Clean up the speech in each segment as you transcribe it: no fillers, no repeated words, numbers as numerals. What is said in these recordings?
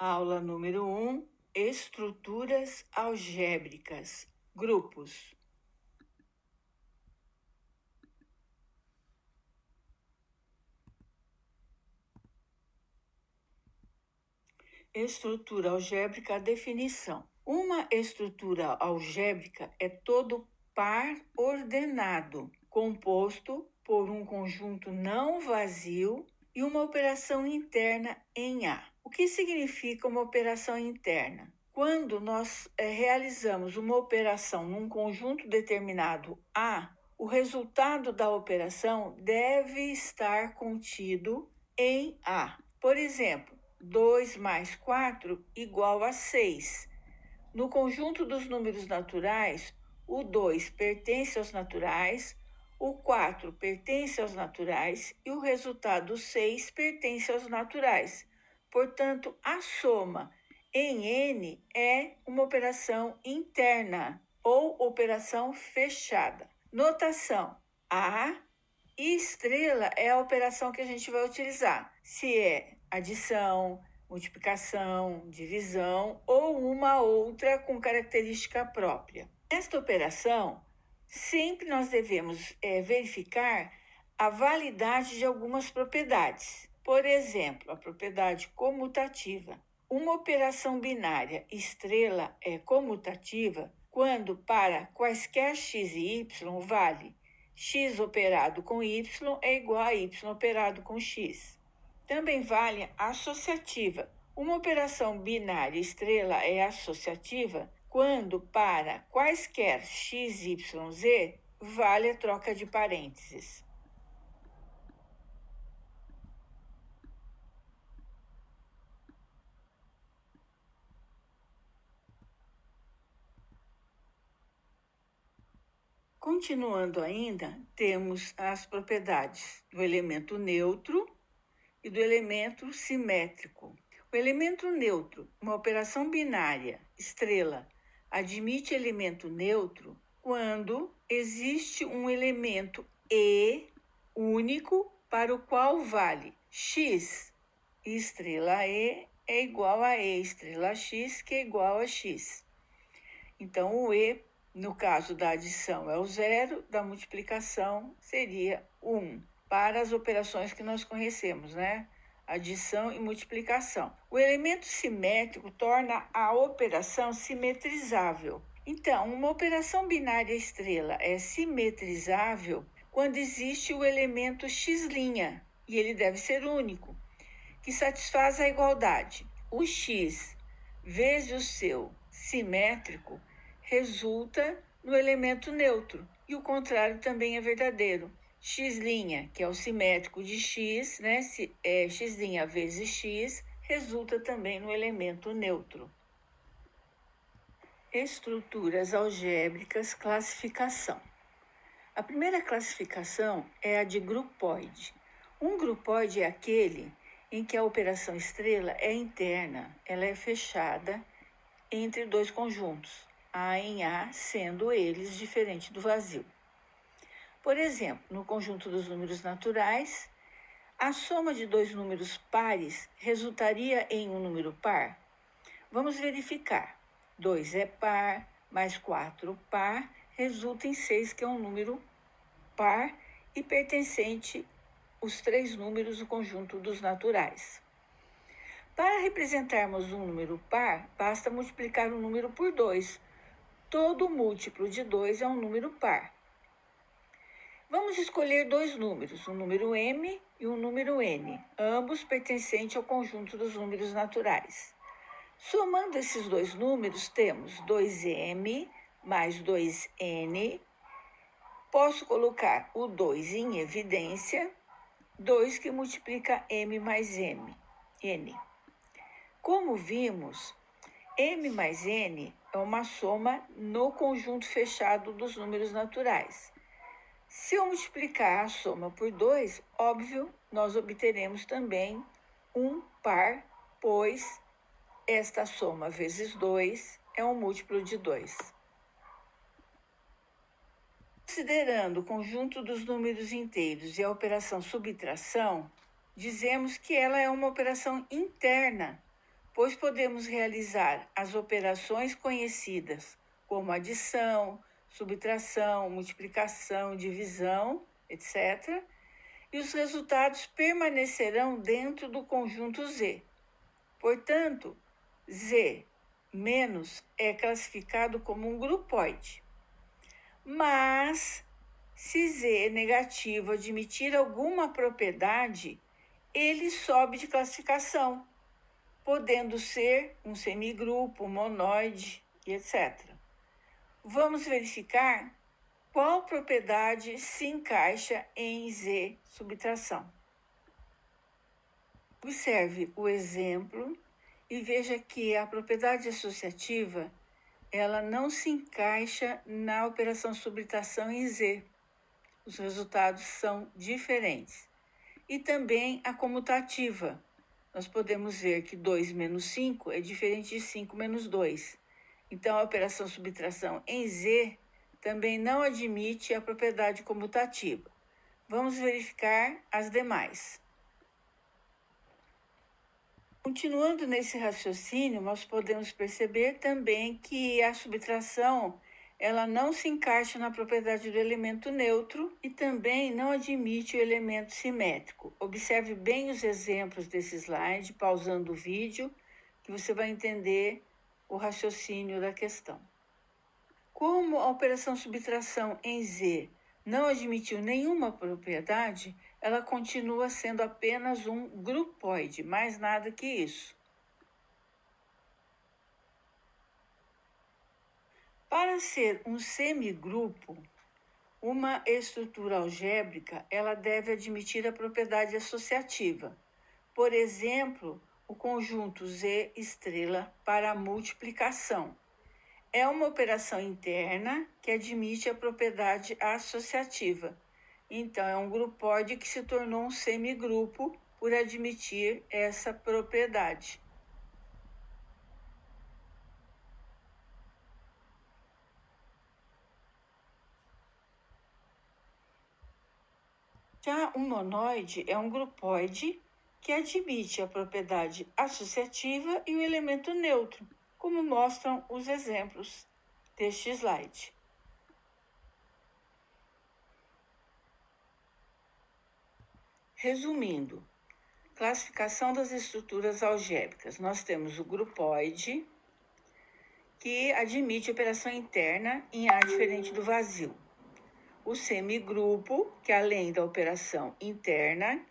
Aula número 1, estruturas algébricas, grupos. Estrutura algébrica, definição. Uma estrutura algébrica é todo par ordenado, composto por um conjunto não vazio e uma operação interna em A. O que significa uma operação interna? Quando nós realizamos uma operação num conjunto determinado A, o resultado da operação deve estar contido em A. Por exemplo, 2 mais 4 igual a 6. No conjunto dos números naturais, o 2 pertence aos naturais, o 4 pertence aos naturais e o resultado 6 pertence aos naturais. Portanto, a soma em N é uma operação interna ou operação fechada. Notação: A e estrela é a operação que a gente vai utilizar. Se é adição, multiplicação, divisão ou uma outra com característica própria. Nesta operação, sempre nós devemos verificar a validade de algumas propriedades. Por exemplo, a propriedade comutativa. Uma operação binária estrela é comutativa quando para quaisquer x e y vale x operado com y é igual a y operado com x. Também vale a associativa. Uma operação binária estrela é associativa quando para quaisquer x, y, z vale a troca de parênteses. Continuando ainda, temos as propriedades do elemento neutro e do elemento simétrico. O elemento neutro, uma operação binária, estrela, admite elemento neutro quando existe um elemento E único para o qual vale x e estrela E é igual a E estrela x, que é igual a x. Então, o E, no caso da adição, é o 0, da multiplicação seria 1, para as operações que nós conhecemos, né? Adição e multiplicação. O elemento simétrico torna a operação simetrizável. Então, uma operação binária estrela é simetrizável quando existe o elemento x', e ele deve ser único, que satisfaz a igualdade. O x vezes o seu simétrico resulta no elemento neutro, e o contrário também é verdadeiro. X', que é o simétrico de x, né? X' vezes x, resulta também no elemento neutro. Estruturas algébricas, classificação. A primeira classificação é a de grupóide. Um grupóide é aquele em que a operação estrela é interna, ela é fechada entre dois conjuntos, A em A, sendo eles diferentes do vazio. Por exemplo, no conjunto dos números naturais, a soma de dois números pares resultaria em um número par? Vamos verificar. 2 é par, mais 4 par, resulta em 6, que é um número par e pertencente aos três números do conjunto dos naturais. Para representarmos um número par, basta multiplicar o número por 2. Todo múltiplo de 2 é um número par. Vamos escolher dois números, um número m e um número n, ambos pertencentes ao conjunto dos números naturais. Somando esses dois números, temos 2m mais 2n. Posso colocar o 2 em evidência, 2 que multiplica m mais n. Como vimos, m mais n é uma soma no conjunto fechado dos números naturais. Se eu multiplicar a soma por 2, óbvio, nós obteremos também um par, pois esta soma vezes 2 é um múltiplo de 2. Considerando o conjunto dos números inteiros e a operação subtração, dizemos que ela é uma operação interna, pois podemos realizar as operações conhecidas como adição, subtração, multiplicação, divisão, etc., e os resultados permanecerão dentro do conjunto Z. Portanto, Z menos é classificado como um grupóide. Mas, se Z é negativo admitir alguma propriedade, ele sobe de classificação, podendo ser um semigrupo, um monoide e etc. Vamos verificar qual propriedade se encaixa em Z subtração. Observe o exemplo e veja que a propriedade associativa ela não se encaixa na operação subtração em Z. Os resultados são diferentes. E também a comutativa. Nós podemos ver que 2 menos 5 é diferente de 5 menos 2. Então, a operação subtração em Z também não admite a propriedade comutativa. Vamos verificar as demais. Continuando nesse raciocínio, nós podemos perceber também que a subtração ela não se encaixa na propriedade do elemento neutro e também não admite o elemento simétrico. Observe bem os exemplos desse slide, pausando o vídeo, que você vai entender o raciocínio da questão. Como a operação subtração em Z não admitiu nenhuma propriedade, ela continua sendo apenas um grupóide, mais nada que isso. Para ser um semigrupo, uma estrutura algébrica ela deve admitir a propriedade associativa. Por exemplo, o conjunto Z estrela para a multiplicação. É uma operação interna que admite a propriedade associativa. Então, é um grupóide que se tornou um semigrupo por admitir essa propriedade. Já um monoide é um grupóide que admite a propriedade associativa e o elemento neutro, como mostram os exemplos deste slide. Resumindo, classificação das estruturas algébricas. Nós temos o grupóide, que admite operação interna em A diferente do vazio. O semigrupo, que além da operação interna,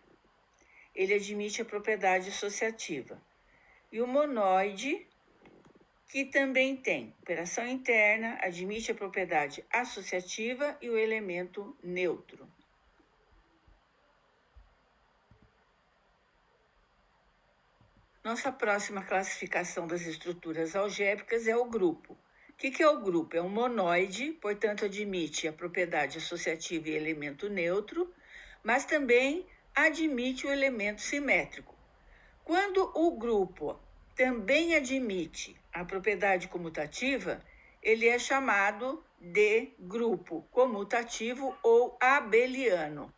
ele admite a propriedade associativa. E o monoide, que também tem operação interna, admite a propriedade associativa e o elemento neutro. Nossa próxima classificação das estruturas algébricas é o grupo. O que é o grupo? É um monoide, portanto, admite a propriedade associativa e elemento neutro, mas também admite o elemento simétrico. Quando o grupo também admite a propriedade comutativa, ele é chamado de grupo comutativo ou abeliano.